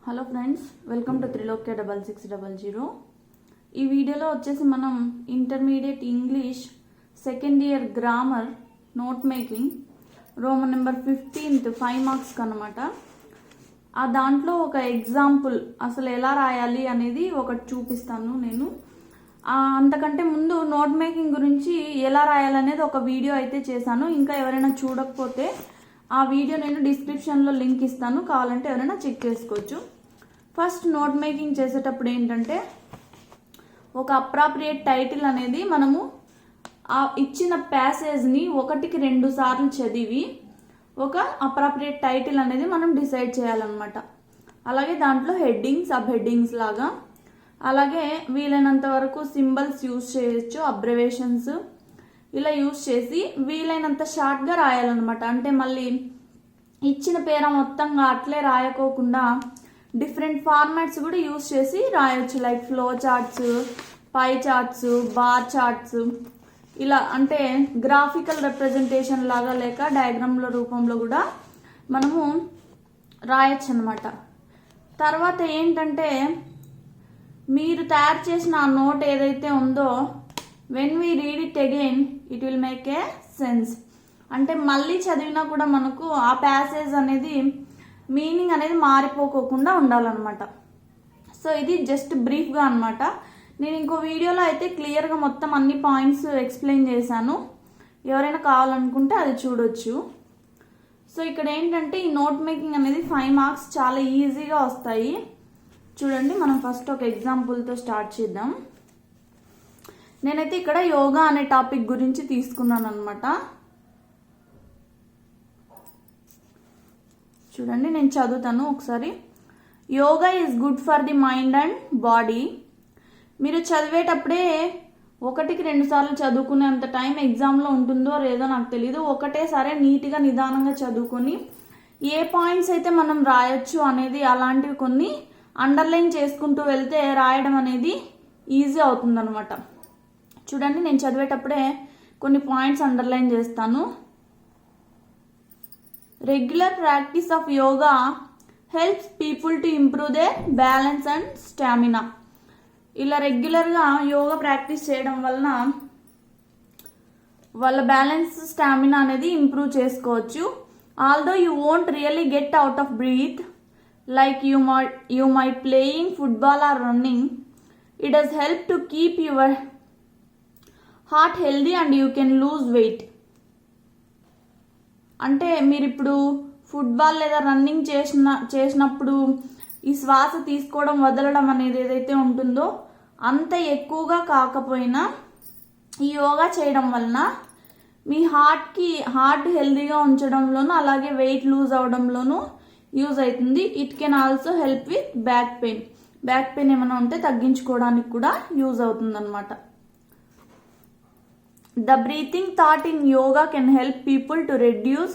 Hello friends, welcome to Trilokya 6600. ఈ వీడియోలో వచ్చేసి మనం intermediate English second year grammar note making Roman number 15th 5 marks అనమాట. ఆ దాంట్లో ఒక ఎగ్జాంపుల్ అసలు ఎలా రాయాలి అనేది ఒకటి చూపిస్తాను నేను. అంతకంటే ముందు నోట్ మేకింగ్ గురించి ఎలా రాయాలనేది ఒక వీడియో అయితే చేశాను. ఇంకా ఎవరైనా చూడకపోతే ఆ వీడియో నేను డిస్క్రిప్షన్లో లింక్ ఇస్తాను, కావాలంటే ఎవరైనా చెక్ చేసుకోవచ్చు. ఫస్ట్ నోట్ మేకింగ్ చేసేటప్పుడు ఏంటంటే ఒక అప్రాప్రియేట్ టైటిల్ అనేది మనము ఆ ఇచ్చిన ప్యాసేజ్ని 1-2 సార్లు చదివి ఒక అప్రాప్రియేట్ టైటిల్ అనేది మనం డిసైడ్ చేయాలన్నమాట. అలాగే దాంట్లో హెడ్డింగ్స్, సబ్ హెడ్డింగ్స్ లాగా, అలాగే వీలైనంత వరకు సింబల్స్ యూజ్ చేయొచ్చు, అబ్రివేషన్స్ ఇలా యూజ్ చేసి వీలైనంత షార్ట్గా రాయాలన్నమాట. అంటే మళ్ళీ ఇచ్చిన పేర మొత్తంగా అట్లే రాయకోకుండా డిఫరెంట్ ఫార్మాట్స్ కూడా యూజ్ చేసి రాయొచ్చు. లైక్ ఫ్లో చార్ట్స్, పై చార్ట్స్, బార్ చార్ట్స్, ఇలా అంటే గ్రాఫికల్ రిప్రజెంటేషన్ లాగా లేక డయాగ్రామ్ల రూపంలో కూడా మనము రాయొచ్చు అనమాట. తర్వాత ఏంటంటే మీరు తయారు చేసిన ఆ నోట్ ఏదైతే ఉందో when we read it again it will make a sense. అంటే మళ్ళీ చదివినా కూడా మనకు ఆ ప్యాసేజ్ అనేది మీనింగ్ అనేది మారిపోకోకుండా ఉండాలన్నమాట. సో ఇది జస్ట్ బ్రీఫ్గా అనమాట. నేను ఇంకో వీడియోలో అయితే క్లియర్గా మొత్తం అన్ని పాయింట్స్ ఎక్స్ప్లెయిన్ చేశాను, ఎవరైనా కావాలనుకుంటే అది చూడొచ్చు. సో ఇక్కడ ఏంటంటే ఈ నోట్ మేకింగ్ అనేది 5 మార్క్స్ చాలా ఈజీగా వస్తాయి. చూడండి, మనం ఫస్ట్ ఒక ఎగ్జాంపుల్తో స్టార్ట్ చేద్దాం. నేనైతే ఇక్కడ యోగా అనే టాపిక్ గురించి తీసుకున్నాను అనమాట. చూడండి, నేను చదువుతాను ఒకసారి. Yoga is good for the mind and body. మీరు చదివేటప్పుడే 1-2 సార్లు చదువుకునేంత టైం ఎగ్జామ్లో ఉంటుందో లేదో నాకు తెలీదు. ఒకటేసారి నీట్గా నిదానంగా చదువుకొని ఏ పాయింట్స్ అయితే మనం రాయొచ్చు అనేది అలాంటివి కొన్ని అండర్లైన్ చేసుకుంటూ వెళ్తే రాయడం అనేది ఈజీ అవుతుందన్నమాట. చూడండి, నేను చదివేటప్పుడే కొన్ని పాయింట్స్ అండర్లైన్ చేస్తాను. Regular practice of yoga helps people to improve their balance and stamina. ఇలా రెగ్యులర్గా యోగా ప్రాక్టీస్ చేయడం వలన వాళ్ళ బ్యాలెన్స్, స్టామినా అనేది ఇంప్రూవ్ చేసుకోవచ్చు. Although you won't really get out of breath like you might playing football or running, it does help to keep your heart healthy and you can lose weight. అంటే మీరు ఇప్పుడు football లేదా running చేసినప్పుడు ఈ శ్వాస తీసుకోవడం వదలడం అనేది ఏదైతే ఉంటుందో అంత ఎక్కువగా కాకపోయినా ఈ యోగా చేయడం వలన మీ హార్ట్ హెల్దీగా ఉంచడంలోనూ అలాగే వెయిట్ లూజ్ అవడంలోనూ యూజ్ అవుతుంది. It can also help with back pain ఏమైనా ఉంటే తగ్గించుకోవడానికి కూడా యూజ్ అవుతుంది అనమాట. The breathing thought in yoga can help people to reduce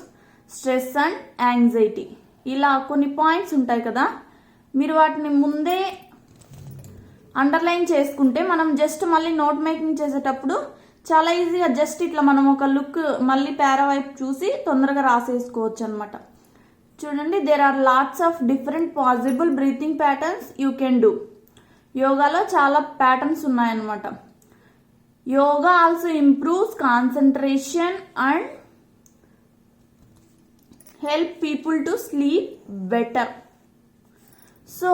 stress and anxiety. ఇలా కొన్ని పాయింట్స్ ఉంటాయి కదా, మీరు వాటిని ముందే అండర్లైన్ చేసుకుంటే మనం జస్ట్ మళ్ళీ నోట్ మేకింగ్ చేసేటప్పుడు చాలా ఈజీగా జస్ట్ ఇట్లా మనం ఒక లుక్ మళ్ళీ పారా వైపు చూసి తొందరగా రాసేసుకోవచ్చు అనమాట. చూడండి, there are lots of different possible breathing patterns you can do. యోగాలో చాలా ప్యాటర్న్స్ ఉన్నాయన్నమాట. Yoga also improves concentration and help people to sleep better. So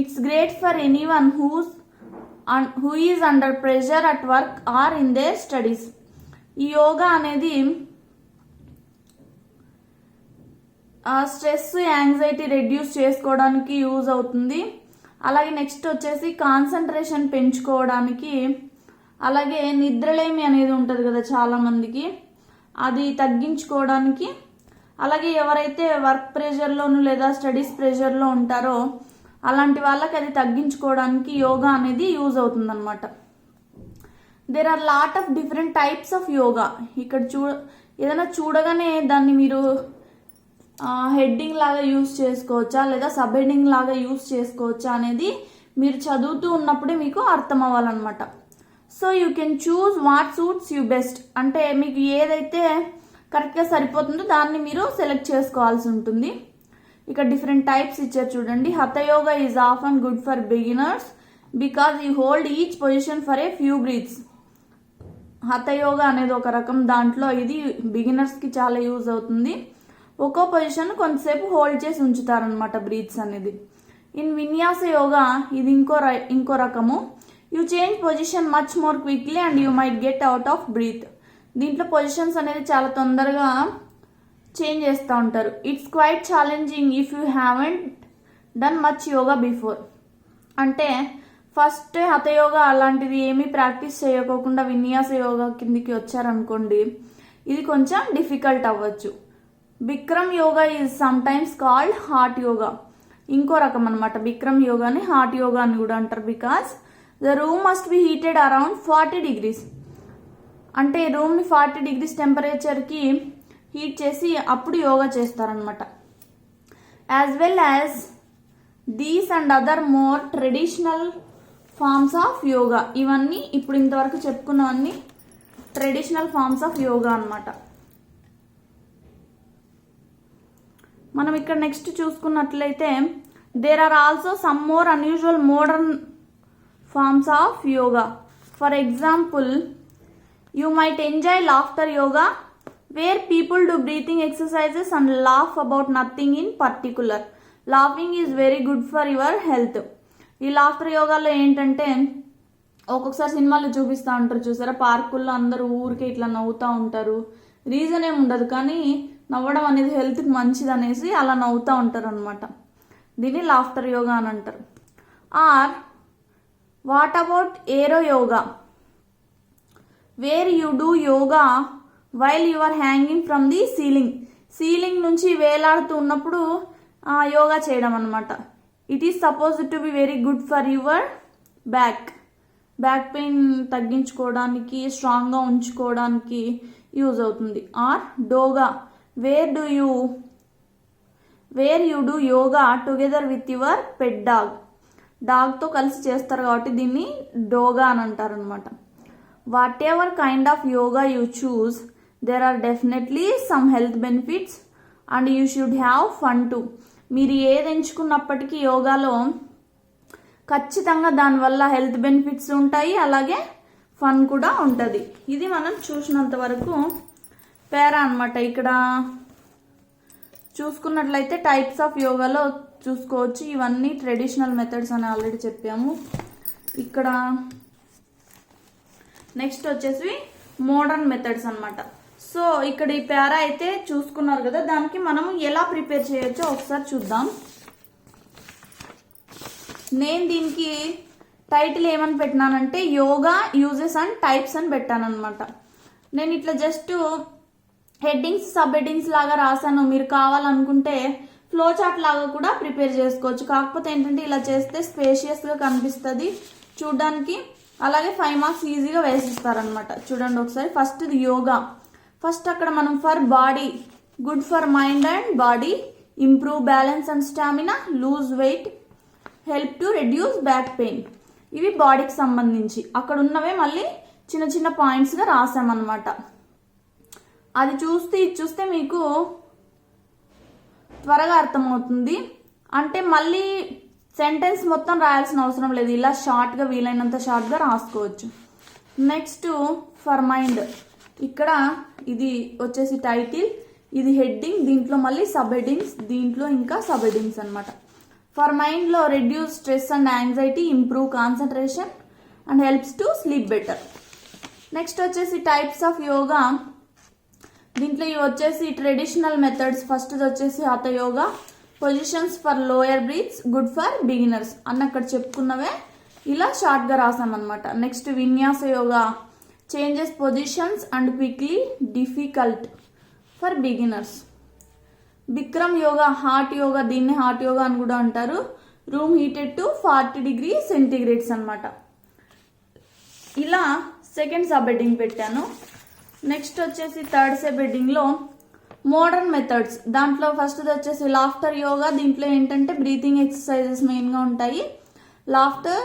it's great for anyone who is under pressure at work or in their studies. ఈ యోగా అనేది stress, anxiety reduce చేసుకోవడానికి use అవుతుంది. అలాగే next వచ్చేసి concentration పెంచుకోవడానికి, అలాగే నిద్రలేమి అనేది ఉంటుంది కదా చాలా మందికి, అది తగ్గించుకోవడానికి, అలాగే ఎవరైతే వర్క్ ప్రెషర్లోను లేదా స్టడీస్ ప్రెషర్లో ఉంటారో అలాంటి వాళ్ళకి అది తగ్గించుకోవడానికి యోగా అనేది యూజ్ అవుతుంది అనమాట. There are lot of different types of yoga. ఇక్కడ ఏదైనా చూడగానే దాన్ని మీరు హెడ్డింగ్ లాగా యూజ్ చేసుకోవచ్చా లేదా సబ్ హెడ్డింగ్ లాగా యూజ్ చేసుకోవచ్చా అనేది మీరు చదువుతూ ఉన్నప్పుడే మీకు అర్థం అవ్వాలన్నమాట. So you can choose what suits you best. అంటే మీకు ఏదైతే కరెక్ట్గా సరిపోతుందో దాన్ని మీరు సెలెక్ట్ చేసుకోవాల్సి ఉంటుంది. ఇక్కడ డిఫరెంట్ టైప్స్ ఇచ్చారు చూడండి. Hatha yoga is often good for beginners because you hold each position for a few breaths. Hatha yoga అనేది ఒక రకం, దాంట్లో ఇది బిగినర్స్కి చాలా యూజ్ అవుతుంది. ఒక్కో పొజిషన్ కొంతసేపు హోల్డ్ చేసి ఉంచుతారనమాట బ్రీత్స్ అనేది. ఇన్ విన్యాస యోగా ఇది ఇంకో రకము. You change position much more quickly and you might get out of breath. దీంట్లో పొజిషన్స్ అనేది చాలా తొందరగా చేంజ్ చేస్తూ ఉంటారు. It's quite challenging if you haven't done much yoga before. అంటే ఫస్ట్ హఠయోగా అలాంటిది ఏమీ ప్రాక్టీస్ చేయకోకుండా విన్యాస యోగా కిందికి వచ్చారనుకోండి, ఇది కొంచెం డిఫికల్ట్ అవ్వచ్చు. Bikram yoga is some times called heart yoga. ఇంకో రకం అనమాట. బిక్రమ్ యోగాని హార్ట్ యోగా అని కూడా అంటారు. Because the room must be heated around 40 degrees. అంటే రూమ్ని 40 degrees టెంపరేచర్కి హీట్ చేసి అప్పుడు యోగా చేస్తారనమాట. As well as these and other more traditional forms of yoga. ఇవన్నీ ఇప్పుడు ఇంతవరకు చెప్పుకున్నవన్నీ ట్రెడిషనల్ ఫార్మ్స్ ఆఫ్ యోగా అనమాట. మనం ఇక్కడ నెక్స్ట్ చూసుకున్నట్లయితే there are also some more unusual modern forms of yoga. For example, you might enjoy laughter yoga where people do breathing exercises and laugh about nothing in particular. Laughing is very good for your health. ఈ laughter యోగాలో ఏంటంటే ఒక్కొక్కసారి సినిమాలు చూపిస్తూ ఉంటారు చూసారా, పార్కుల్లో అందరూ ఊరికే ఇట్లా నవ్వుతూ ఉంటారు. రీజన్ ఏమి ఉండదు, కానీ నవ్వడం అనేది హెల్త్కి మంచిది అనేసి అలా నవ్వుతూ ఉంటారు అనమాట. దీన్ని లాఫ్టర్ యోగా అని అంటారు. Or what about aero yoga where you do yoga while you are hanging from the ceiling. Ceiling నుంచి వేలాడుతూ ఉన్నప్పుడు యోగా చేయడం అనమాట. It is supposed to be very good for your back pain తగ్గించుకోవడానికి, స్ట్రాంగ్గా ఉంచుకోవడానికి యూజ్ అవుతుంది. Or doga where you do yoga together with your pet డాగ్తో కలిసి చేస్తారు కాబట్టి దీన్ని డోగా అని అంటారు అనమాట. Whatever kind of yoga you choose there are definitely some health benefits and you should have fun too. మీరు ఏది ఎంచుకున్నప్పటికీ యోగాలో ఖచ్చితంగా దానివల్ల హెల్త్ బెనిఫిట్స్ ఉంటాయి, అలాగే ఫన్ కూడా ఉంటుంది. ఇది మనం చూసినంత వరకు పేరా అనమాట. ఇక్కడ చూసుకున్నట్లయితే టైప్స్ ఆఫ్ యోగాలో చూసుకోవచ్చు. ఇవన్నీ ట్రెడిషనల్ మెథడ్స్ అని ఆల్రెడీ చెప్పాము. ఇక్కడ నెక్స్ట్ వచ్చేసి మోడర్న్ మెథడ్స్ అనమాట. సో ఇక్కడ ఈ పేరా అయితే చూసుకున్నారు కదా, దానికి మనము ఎలా ప్రిపేర్ చేయొచ్చో ఒకసారి చూద్దాం. నేను దీనికి టైటిల్ ఏమని పెట్టినానంటే యోగా యూజెస్ అండ్ టైప్స్ అని పెట్టానమాట. నేను ఇట్లా జస్ట్ హెడ్డింగ్స్ సబ్ హెడ్డింగ్స్ లాగా రాసాను. మీరు కావాలనుకుంటే ఫ్లో చార్ట్ లాగా కూడా ప్రిపేర్ చేసుకోవచ్చు. కాకపోతే ఏంటంటే ఇలా చేస్తే స్పేషియస్గా కనిపిస్తుంది చూడడానికి, అలాగే 5 marks ఈజీగా వేసిస్తారనమాట. చూడండి ఒకసారి. ఫస్ట్ ఇది యోగా. ఫస్ట్ అక్కడ మనం for body, good for mind and body, improve balance and stamina, lose weight, help to reduce back pain. ఇవి బాడీకి సంబంధించి. అక్కడ ఉన్నవే మళ్ళీ చిన్న చిన్న పాయింట్స్గా రాసామన్నమాట. అది ఇది చూస్తే మీకు త్వరగా అర్థమవుతుంది. అంటే మళ్ళీ సెంటెన్స్ మొత్తం రాయాల్సిన అవసరం లేదు, ఇలా షార్ట్గా వీలైనంత షార్ట్గా రాసుకోవచ్చు. Next for mind. ఇక్కడ ఇది వచ్చేసి టైటిల్, ఇది హెడ్డింగ్, దీంట్లో మళ్ళీ సబ్ హెడ్డింగ్స్, దీంట్లో ఇంకా సబ్ హెడ్డింగ్స్ అనమాట. ఫర్ మైండ్లో reduce stress and anxiety, improve concentration and helps to sleep better. Next వచ్చేసి టైప్స్ ఆఫ్ యోగా. దీంట్లో ఇవి వచ్చేసి ట్రెడిషనల్ మెథడ్స్. ఫస్ట్ వచ్చేసి hatha yoga, positions for lower breaths, good for beginners అన్న అక్కడ చెప్పుకున్నవే ఇలా షార్ట్గా రాసామన్నమాట. Next vinyasa yoga, changes positions and quickly, difficult for beginners. Bikram yoga, hot yoga, దీన్ని హార్ట్ యోగా అని కూడా అంటారు. Room heated to 40 degrees centigrades అనమాట. ఇలా సెకండ్ సబ్ హెడ్డింగ్ పెట్టాను. నెక్స్ట్ వచ్చేసి థర్డ్ సబ్ హెడ్డింగ్లో మోడర్న్ మెథడ్స్. దాంట్లో ఫస్ట్ వచ్చేసి లాఫ్టర్ యోగా. దీంట్లో ఏంటంటే బ్రీతింగ్ ఎక్సర్సైజెస్ మెయిన్గా ఉంటాయి. లాఫ్టర్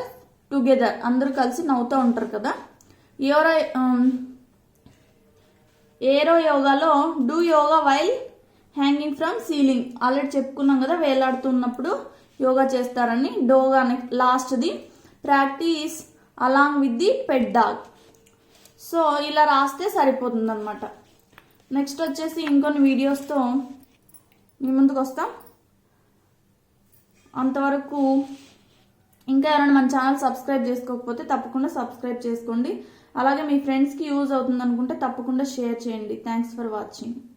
టుగెదర్, అందరూ కలిసి నవ్వుతూ ఉంటారు కదా. ఏరో యోగాలో do yoga while hanging from ceiling already చెప్పుకున్నాం కదా, వేలాడుతున్నప్పుడు యోగా చేస్తారని. డోగా లాస్ట్ది practice along with the pet dog. So ఇలా రాస్తే సరిపోతుంది అనమాట. నెక్స్ట్ వచ్చేసి ఇంకొన్ని వీడియోస్తో మీ ముందుకు వస్తాం. అంతవరకు ఇంకా ఎవరైనా మన ఛానల్ సబ్స్క్రైబ్ చేసుకోకపోతే తప్పకుండా సబ్స్క్రైబ్ చేసుకోండి. అలాగే మీ ఫ్రెండ్స్కి యూజ్ అవుతుంది అనుకుంటే తప్పకుండా షేర్ చేయండి. Thanks for watching.